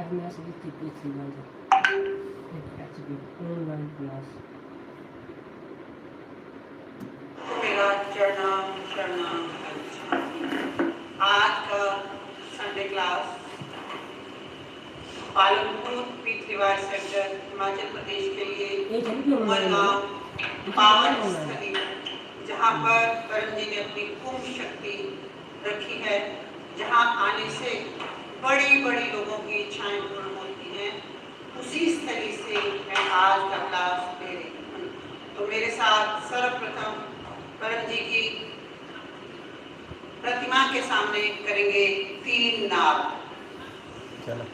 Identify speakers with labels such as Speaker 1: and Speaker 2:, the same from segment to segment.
Speaker 1: 5 minutes of TPC London. It had to be online class.
Speaker 2: मेरा चरणम शरणम आज का संडे क्लास पालनपुर पीतरीवार सेंटर हिमाचल प्रदेश के लिए उमरगांव पावन स्थली जहाँ पर करण जी ने अपनी कुंभ शक्ति रखी है, जहाँ आने से बड़ी बड़ी लोगों की इच्छाएं पूर्ण होती हैं, उसी स्थली से मैं आज का क्लास दे रही हूँ। तो मेरे साथ सर्वप्रथम करण जी की प्रतिमा के सामने करेंगे 3 नाद।
Speaker 3: चलो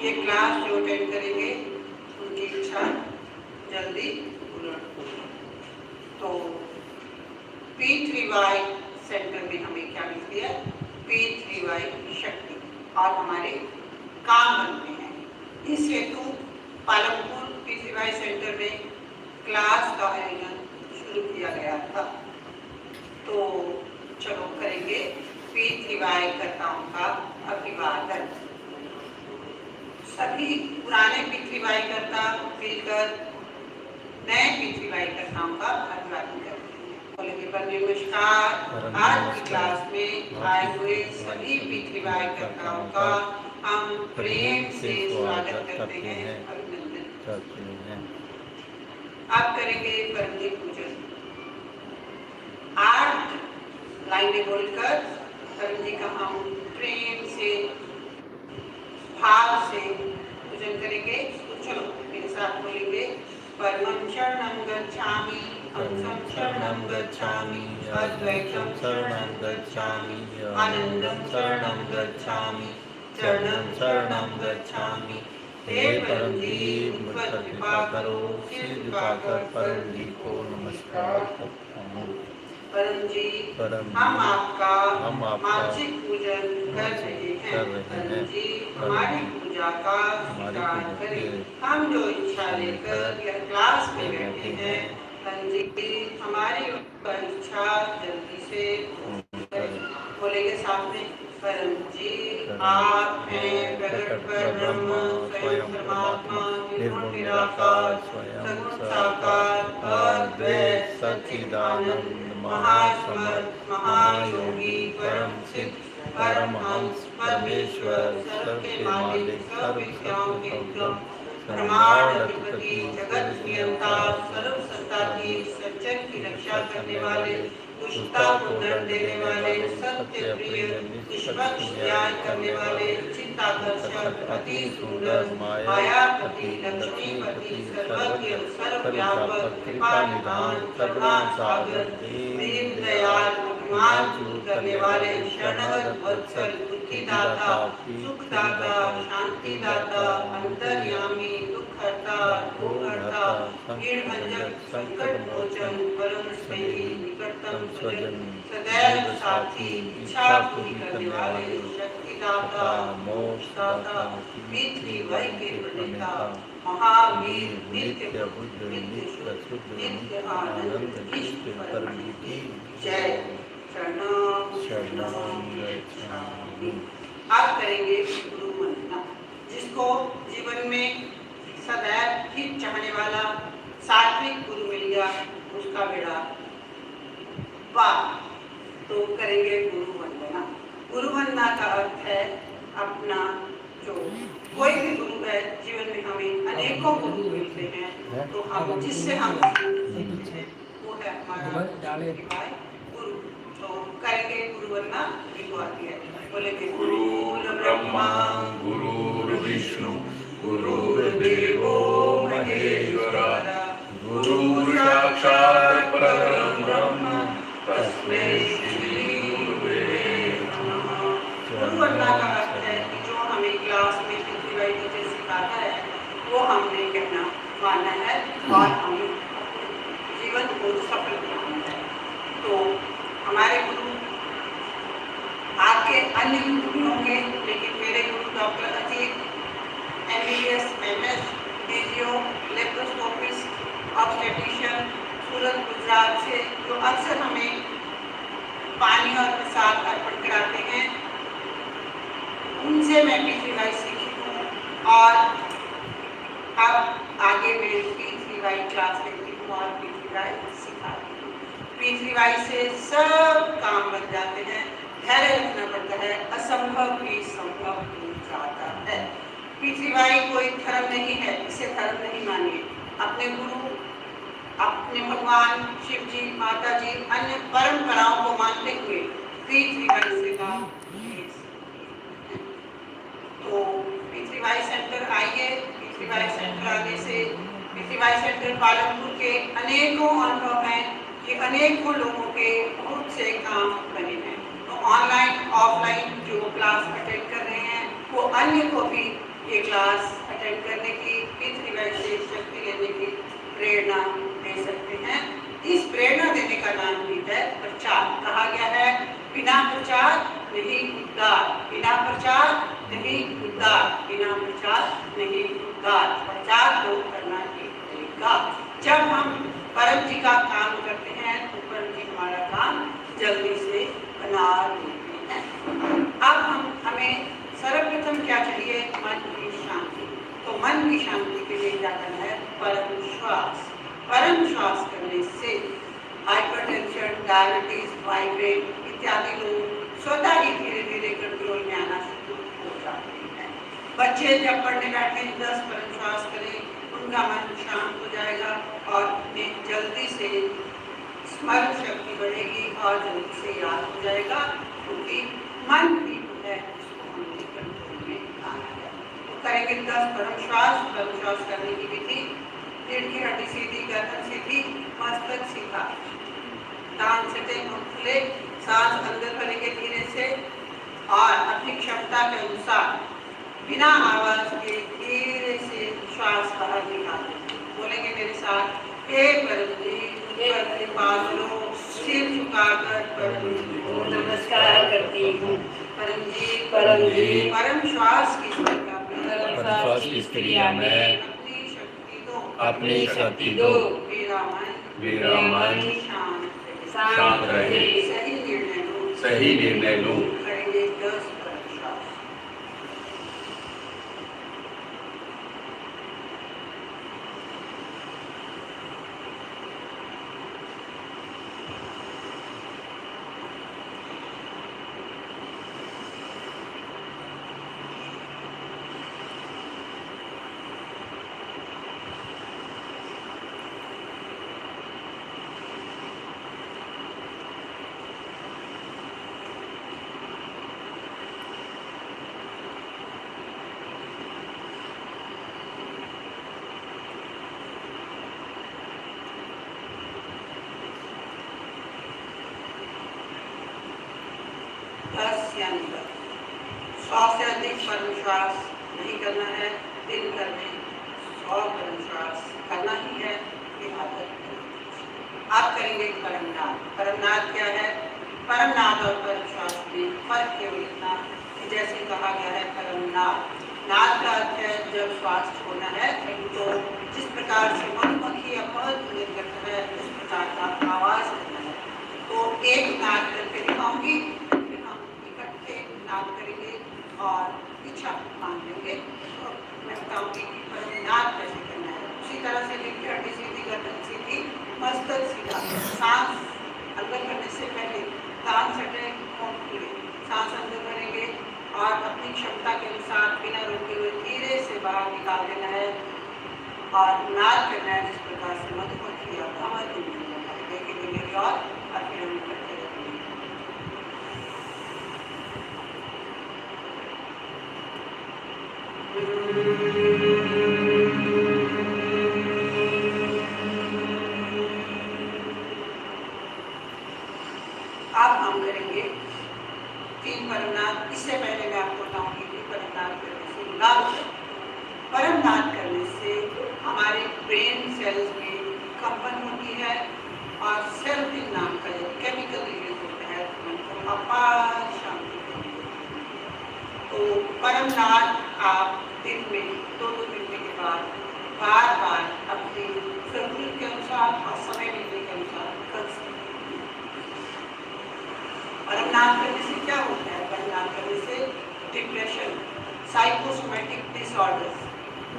Speaker 2: ये क्लास जो अटेंड करेंगे उनकी इच्छा जल्दी पूर्ण होगी। तो P3Y सेंटर में हमें क्या मिलती है? P3Y शक्ति और हमारे काम बनते हैं। इस हेतु पालमपुर P3Y सेंटर में क्लास का आयोजन शुरू किया गया था। तो चलो करेंगे P3Y कर्ताओं का अभिवादन। सभी पुराने P3Y कर्ता मिलकर नए P3Y कर्ताओं का अभिवादन करते हैं। बोलेंगे नमस्कार। आज की क्लास में आए हुए सभी P3Y कर्ताओं का हम प्रेम से स्वागत करते हैं, अभिनंदन करते हैं। आप करेंगे परमजी पूजन। 8 लाइनें बोलकर परमजी का हम प्रेम से भाव से पूजन करेंगे। तो चलो मेरे साथ बोलेंगे परमं शरणं गच्छामि, हंसं शरणं गच्छामि, अद्वैतं शरणं गच्छामि, आनंदं शरणं गच्छामि, चरणं शरणं गच्छामि। हे परम जी मुझ पर कृपा करो। सिर झुकाकर परम जी को नमस्कार करता हूँ। परम जी हम आपका मानसिक पूजन कर रहे हैं। परम जी हमारी पूजा का स्वीकार करें। हम जो इच्छा लेकर यह क्लास में बैठे हैं, परम जी हमारी इच्छा जल्दी से करें। बोलेंगे साथ में परम जी आप हैं प्रकट पर ब्रह्म स्वयं परमात्मा निर्गुण निराकार सगुण साकार अद्वैत सच्चिदानंद महासमर्थ महायोगी परम सिद्ध परमहंस परमेश्वर सबके मालिक सर्व विद्याओं के विक्रम परमाधिपति जगत नियंता सर्व सत्ता की सज्जन की रक्षा करने वाले दुष्टता को दंड देने वाले सत्य प्रिय निष्पक्ष न्याय करने वाले चित्ताकर्षक अति सुंदर मायापति लक्ष्मीपति सर्वज्ञ सर्वव्यापक कृपा निधान करुणा सागर दीन दयाल अभिमान दूर करने वाले शरणगत वत्सल बुद्धिदाता सुखदाता शांतिदाता अंतर्यामी दुखहर्ता भोगहर्ता कीड़भंजक संकट मोचन परम स्नेही निकटतम स्वजन सदैव साथी इच्छा पूरी करने वाले शक्तिदाता मोक्षदाता P3Y के प्रणेता महावीर नित्य बुद्ध नित्य शुद्ध नित्य आनंद इष्ट परम की जय। शरणं गच्छामि। आप करेंगे गुरु वंदना, जिसको जीवन में सदैव हित चाहने वाला सात्विक गुरु मिल गया उसका बेड़ा वाह। तो करेंगे गुरु वंदना। गुरु वंदना का अर्थ है अपना जो कोई भी गुरु है, जीवन में हमें अनेकों गुरु मिलते हैं, तो हम जिससे हम सीखते हैं वो है हमारा गुरु। तो करेंगे गुरु वंदना आती है। बोलेंगे गुरु ब्रह्मा गुरु विष्णु गुरुर्देवो महेश्वरः गुरु साक्षात् परं ब्रह्म तस्मै श्री गुरुवे नमः। गुरु वंदना का अर्थ है कि जो हमें क्लास में P3Y टीचर सिखाता है हमने कहना मानना है और हम जीवन को सफल बनाना हमारे गुरु आपके अन्य गुरु होंगे, लेकिन मेरे गुरु doctor Ajit MBBS MS physio laparoscopist obstetrician Surat Gujarat से, जो अक्सर हमें पानी और प्रसाद अर्पण कराते हैं, उनसे मैं P3Y सीखी हूँ और अब आगे मैं P3Y क्लास लेती हूँ और P3Y सिखाती हूँ। P3Y से सब काम बन जाते हैं, धैर्य रखना पड़ता है, असंभव भी संभव हो जाता है। P3Y कोई धर्म नहीं है, इसे धर्म नहीं मानिए। अपने गुरु, अपने भगवान शिव जी, माता जी, अन्य परंपराओं को मानते हुए P3Y से काम तो P3Y सेंटर आइए। P3Y सेंटर आने से P3Y सेंटर पालनपुर के अनेकों अनुभव हैं, ये अनेकों लोगों के बहुत से काम बने हैं। तो ऑनलाइन ऑफलाइन जो क्लास अटेंड कर रहे हैं, वो अन्य को भी ये क्लास अटेंड करने की, P3Y से शक्ति लेने की प्रेरणा दे सकते हैं। इस प्रेरणा देने का नाम भी है प्रचार। कहा गया है बिना प्रचार नहीं उद्धार, बिना प्रचार नहीं उद्धार, बिना प्रचार नहीं उद्धार। प्रचार तो करना ही पड़ेगा। जब हम परम जी का काम करते हैं तो परम जी हमारा काम जल्दी से बना देते हैं। अब हमें सर्वप्रथम क्या चाहिए? मन की शांति। तो मन की शांति के लिए क्या करना है? परम श्वास। परम श्वास करने से हाइपरटेंशन, डायबिटीज, माइग्रेन इत्यादि लोग स्वतः ही धीरे धीरे कंट्रोल में आना शुरू हो जाते हैं। बच्चे जब पढ़ने बैठे 10 परम श्वास करें, उनका मन शांत हो जाएगा और उन्हें जल्दी से स्मरण शक्ति बढ़ेगी और जल्दी से याद हो जाएगा, क्योंकि मन भी है जिसको हमने कंट्रोल में आना है। तो करेंगे 10 परम श्वास। परम श्वास करने की विधि: रीढ़ की हड्डी सीधी, गर्दन सीधी, मस्तक सीधा, कान सटे, मुंह खुले, सांस अंदर भरेंगे धीरे से और अपनी क्षमता के अनुसार बिना आवाज के धीरे से श्वास बाहर निकालेंगे। बोलेंगे मेरे साथ: हे परम जी, मुझ पर कृपा करो, सिर झुकाकर परम जी को नमस्कार करती हूँ। परम जी, परम जी, परम श्वास की क्रिया में अपनी शक्ति दो, मेरा मन शांत रहे, सही निर्णय लो। करेंगे 10 परम श्वास। यानी 100 से अधिक परम श्वास नहीं करना है। दिन भर में 100 परम श्वास करना ही है, ये आदत। आप करेंगे परमनाद। परमनाद क्या है? परमनाद और परम श्वास में फर्क केवल इतना कि जैसे कहा गया है परमनाद, नाद का अर्थ है जब श्वास छोड़ना है तो जिस प्रकार से मधुमक्खी अपहर करता है उस प्रकार का आवाज करना है। तो एक नाद करके दिखाऊंगी, नाद करेंगे और इच्छा मांग लेंगे। तो मैं बताऊंगी कि परमनाद कैसे करना है। उसी तरह से रीढ़ की हड्डी सीधी, गर्दन सीधी, मस्तक सीधा, सांस अंदर करने से पहले कान सटे, मुंह खुले, सांस अंदर भरेंगे और अपनी क्षमता के अनुसार बिना रोके हुए धीरे से बाहर निकाल देना है और नाद करना है जिस प्रकार से मधुमक्खी और भंवर देखेंगे और फिर हम करते रहेंगे। अब हम करेंगे 3 परमनाद। इससे पहले मैं आपको बताऊंगी कि परमनाद करने से लाभ है। परमनाद करने से हमारे ब्रेन सेल्स में कंपन होती है और सेरोटोनिन नाम का केमिकल रिलीज होता अपार शांति। तो परमनाथ आप दिन में 2-2 घंटे के बाद बार बार अपनी जरूरत के अनुसार और समय मिलने के अनुसार कर सकते हैं। परमनाथ करने से क्या होता है? परमनाथ करने से डिप्रेशन, साइकोसोमेटिक डिसऑर्डर्स,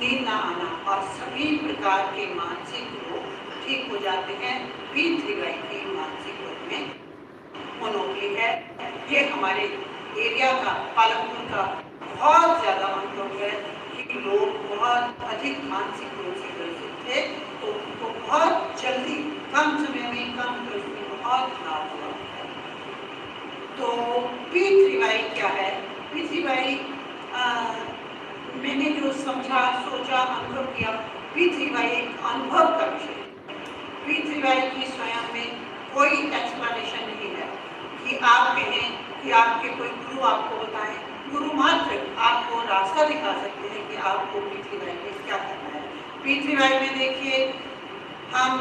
Speaker 2: नींद ना आना और सभी प्रकार के मानसिक रोग ठीक हो जाते हैं। B3Y की मानसिक रोग में मोनोपली है। ये हमारे एरिया का, पालमपुर का बहुत ज़्यादा अनुभव है कि लोग बहुत अधिक मानसिक रोग से ग्रसित थे, तो उनको बहुत जल्दी कम समय में कम खर्च में बहुत लाभ हुआ है। तो B3Y क्या है? B3Y मैंने जो समझा, सोचा, अनुभव किया, B3Y एक अनुभव का विषय है। B3Y की स्वयं में कोई एक्सप्लेनेशन नहीं है कि आप कहें कि आपके कोई गुरु आपको बताएं। गुरु मात्र आपको रास्ता दिखा सकते हैं कि आपको B3Y में क्या करना है। B3Y में देखिए, हम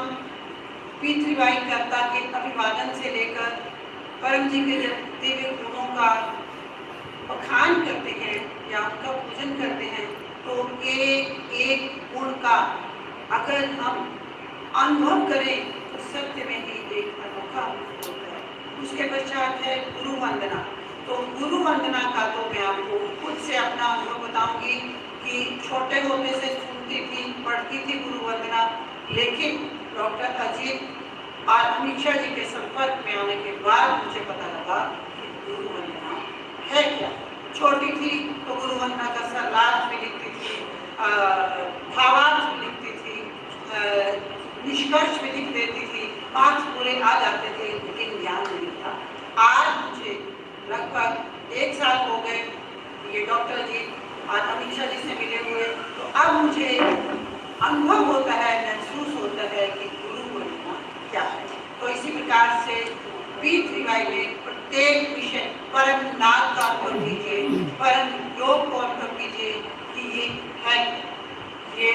Speaker 2: B3Y कर्ता के अभिवादन से लेकर परम जी के दिव्य गुणों का बखान करते हैं या उनका पूजन करते हैं, तो एक गुण का अगर हम अनुभव करें तो सत्य में ही एक अनोखा अनुभव होता है। उसके पश्चात है गुरु वंदना। तो गुरु वंदना का तो मैं आपको खुद से अपना अनुभव बताऊंगी कि छोटे होते से सुनती थी, पढ़ती थी गुरु वंदना, लेकिन डॉक्टर अजीत और अमीषा जी के संपर्क में आने के बाद मुझे पता लगा कि गुरु वंदना है क्या। छोटी थी तो गुरु वंदना का सरलार्थ भी लिखती थी, भावार्थ भी लिखती थी, निष्कर्ष भी लिख देती थी, मार्क्स पूरे आ जाते थे, लेकिन ज्ञान नहीं था। आज मुझे लगभग 1 साल हो गए ये डॉक्टर जी और अमीषा जी से मिले हुए, तो अब मुझे अनुभव होता है, महसूस होता है कि गुरु वंदना क्या है। तो इसी प्रकार से B3Y में प्रत्येक विषय परम नाथ का अनुभव कीजिए, परम योग को अनुभव कीजिए कि ये है, ये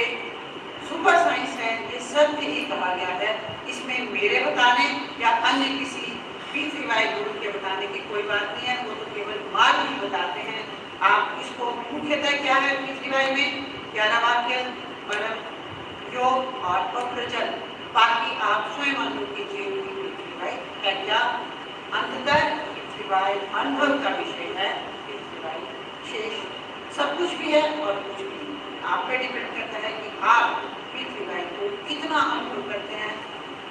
Speaker 2: सुपर साइंस है, ये सत्य ही कहा गया है। इसमें मेरे बताने या अन्य किसी B3Y गुरु के बताने की कोई बात नहीं है, वो तो केवल मार्ग ही बताते हैं। आप इसको मुख्यतः क्या है B3Y में 11 वाक्य, परम योग और वक्रजल, बाकी आप स्वयं अनुभव कीजिए कि B3Y है क्या। अंततः B3Y अनुभव का विषय है। B3Y शेष सब कुछ भी है और कुछ भी नहीं। आप पे डिपेंड करता है कि आप B3Y को कितना अनुभव करते हैं,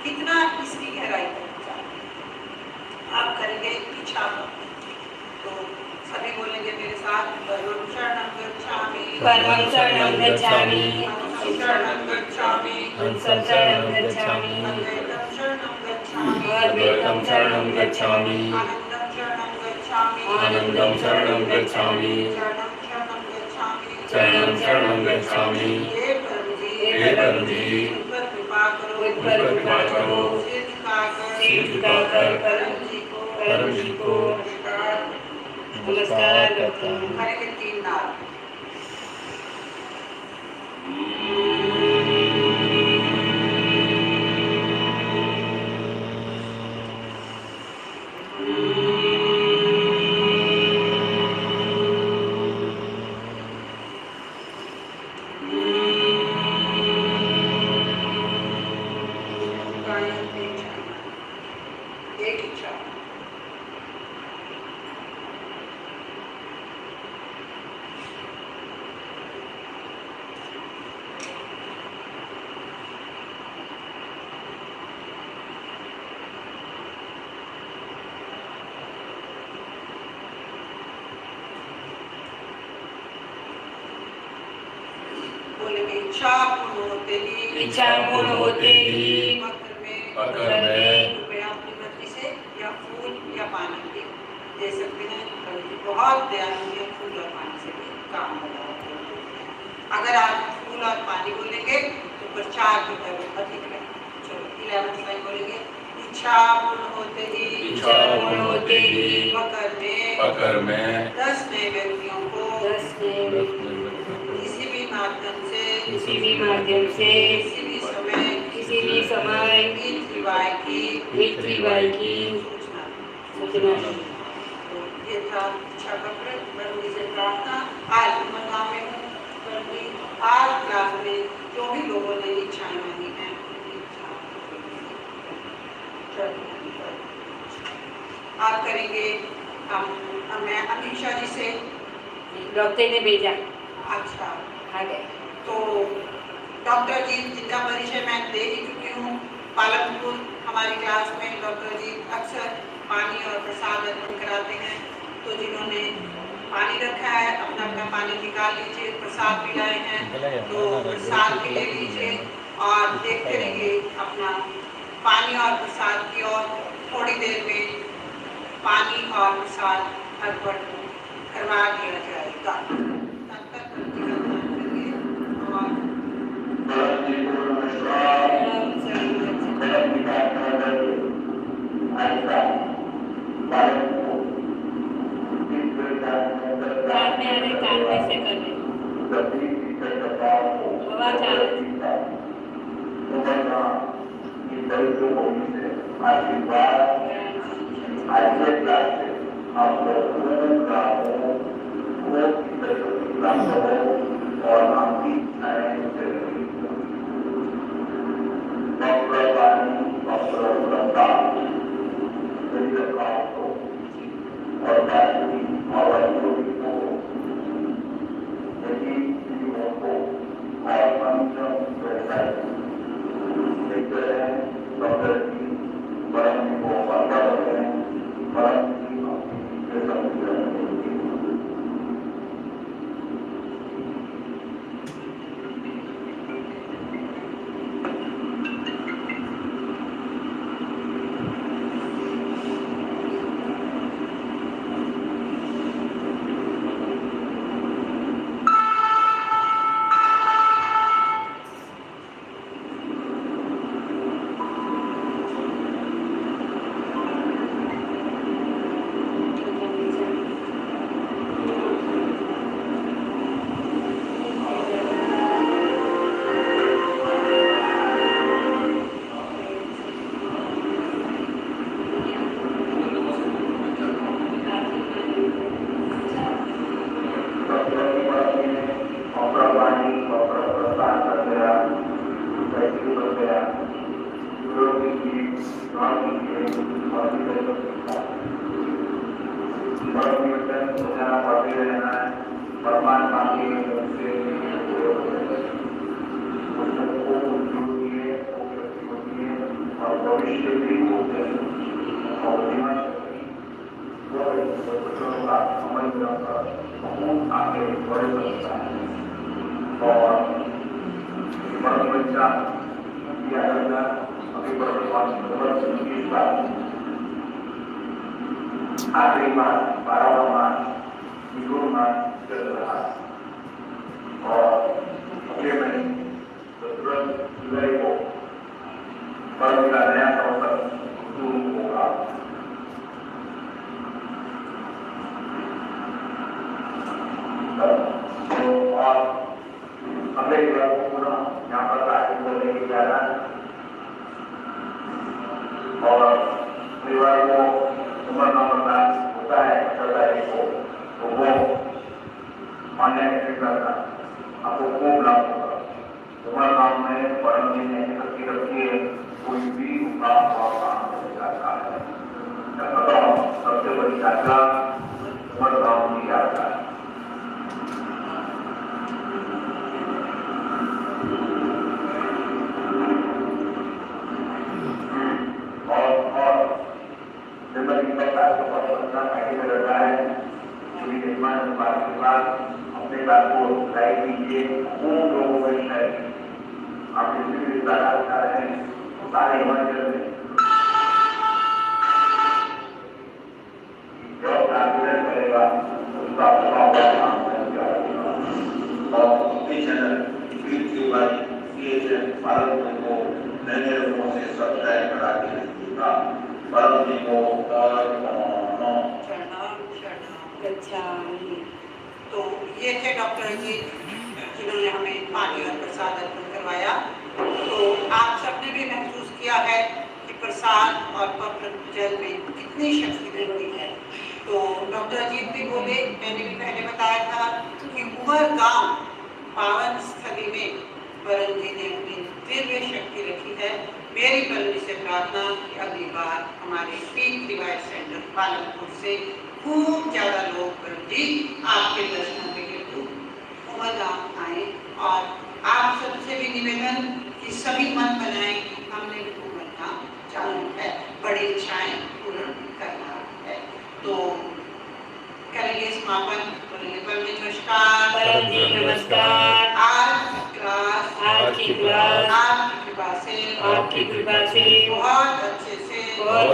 Speaker 2: कितना इसकी गहराई तक जाते हैं। आप करेंगे इच्छा, तो सभी बोलेंगे मेरे साथ, परमं शरणं गच्छामि,
Speaker 3: परमं शरणं गच्छामि,
Speaker 2: शरणं गच्छामि,
Speaker 3: शरणं गच्छामि,
Speaker 2: अद्वैतं शरणं गच्छामि,
Speaker 3: अद्वैतं शरणं गच्छामि,
Speaker 2: आनंदं शरणं गच्छामि,
Speaker 3: आनंदं शरणं गच्छामि,
Speaker 2: शरणं शरणं गच्छामि,
Speaker 3: शरणं गच्छामि।
Speaker 2: हे परम जी, मुझ पर कृपा करो, सिर झुकाकर
Speaker 3: परम जी को नमस्कार करता हूँ।
Speaker 2: हरे के 3 नाम। एक इच्छा, बोलेंगे इच्छा पूर्ण होते ही,
Speaker 3: इच्छा पूर्ण होते ही
Speaker 2: पत्र में रुपया अपनी मर्जी से या फूल या पानी भी दे सकते हैं। बहुत दयालु है, फूल और पानी से भी काम होगा। अगर आप फूल और पानी बोलेंगे तो प्रचार की तरफ अधिक है। चलो 11 लाइन बोलेंगे, इच्छा पूर्ण होते ही,
Speaker 3: इच्छा पूर्ण होते ही
Speaker 2: पकड़ में 10 नए व्यक्तियों को किसी भी माध्यम से किसी भी समय B3Y की
Speaker 3: सूचना
Speaker 2: साथ इच्छा पत्र बरूदी से प्रार्थना आज उमरगांव में हूँ बरूदी आज क्लास में जो भी लोगों ने इच्छाएं मांगी हैं उनकी इच्छा आप करेंगे। मैं अमीषा जी से
Speaker 1: डॉक्टर ने भेजा।
Speaker 2: अच्छा
Speaker 1: आ गए
Speaker 2: तो डॉक्टर जी जिनका परिचय मैं दे ही चुकी हूँ। पालनपुर हमारी क्लास में डॉक्टर जी अक्सर पानी और प्रसाद अर्पण कराते हैं। तो जिन्होंने पानी रखा है अपना अपना पानी निकाल लीजिए। प्रसाद भी लाए हैं तो प्रसाद भी ले लीजिए और देखते रहिए अपना पानी और प्रसाद की ओर। थोड़ी देर में पानी और प्रसाद अर्पण करवा दिया जाएगा। तब तक प्रतिका ध्यान करिए और
Speaker 1: कान में आ रहे, कान में से कर रहे आवाज आ रही।
Speaker 2: तो ये थे डॉक्टर जी जिन्होंने हमें पानी और प्रसाद अर्पण करवाया। तो आप सबने भी महसूस किया है कि प्रसाद और पवित्र जल में कितनी शक्ति रहती है। तो डॉक्टर अजीत भी बोले, मैंने भी पहले बताया था कि उमर गांव पावन स्थली में परम जी ने अपनी दिव्य शक्ति रखी है। मेरी परम जी से प्रार्थना कि अगली बार हमारे पीक रिवाइव सेंटर पालनपुर से खूब ज्यादा लोग परम जी आपके दर्शनों के लिए उमर गांव आए। और आप सबसे भी निवेदन कि सभी मन बनाएं कि हमने भी उमर गांव जाना है, बड़ी इच्छाएं पूर्ण करना है। तो करेंगे समापन, बोलेंगे परम जी नमस्कार।
Speaker 3: परम जी नमस्कार।
Speaker 2: आज की क्लास आपकी कृपा से बहुत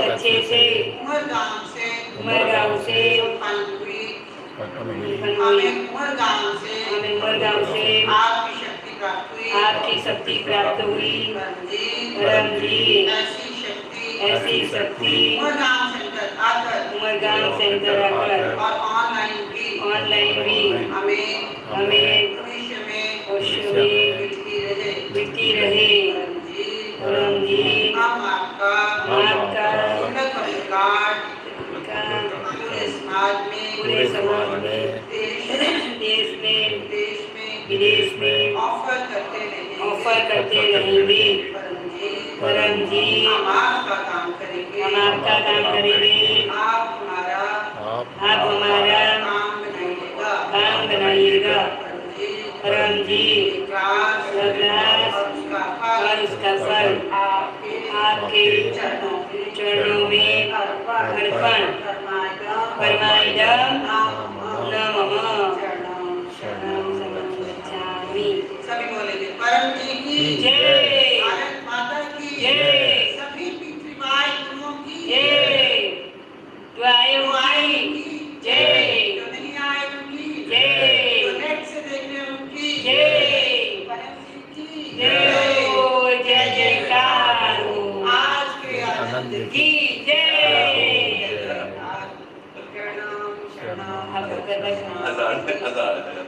Speaker 2: अच्छे से उमर गांव से उत्पन्न हुई। हमें उमर गांव से आपकी शक्ति प्राप्त हुई। परम जी ऐसी शक्ति उमर गांव सेंटर आकर और ऑनलाइन भी हमें भविष्य में मिलती रहे। परम जी हम आपका पूरे समाज में देश में विदेश में ऑफर करते रहेंगे। परम जी हम आपका काम करेंगे। आप हमारा काम बनाइएगा। परम जी क्लास और उसका फल आपके चरणों में अर्पण परमाइदम नमः। सभी बोलेंगे परम जी की जय, भारत माता की जय, सभी पितृमाय गुरुओं की जय, जो आए की जय, जो नहीं आए उनकी जय, जो नेट से देख रहे हैं उनकी जय, परम जी की जय, जय जयकार हो। आज के आनंद की जय। शरणम शरणम।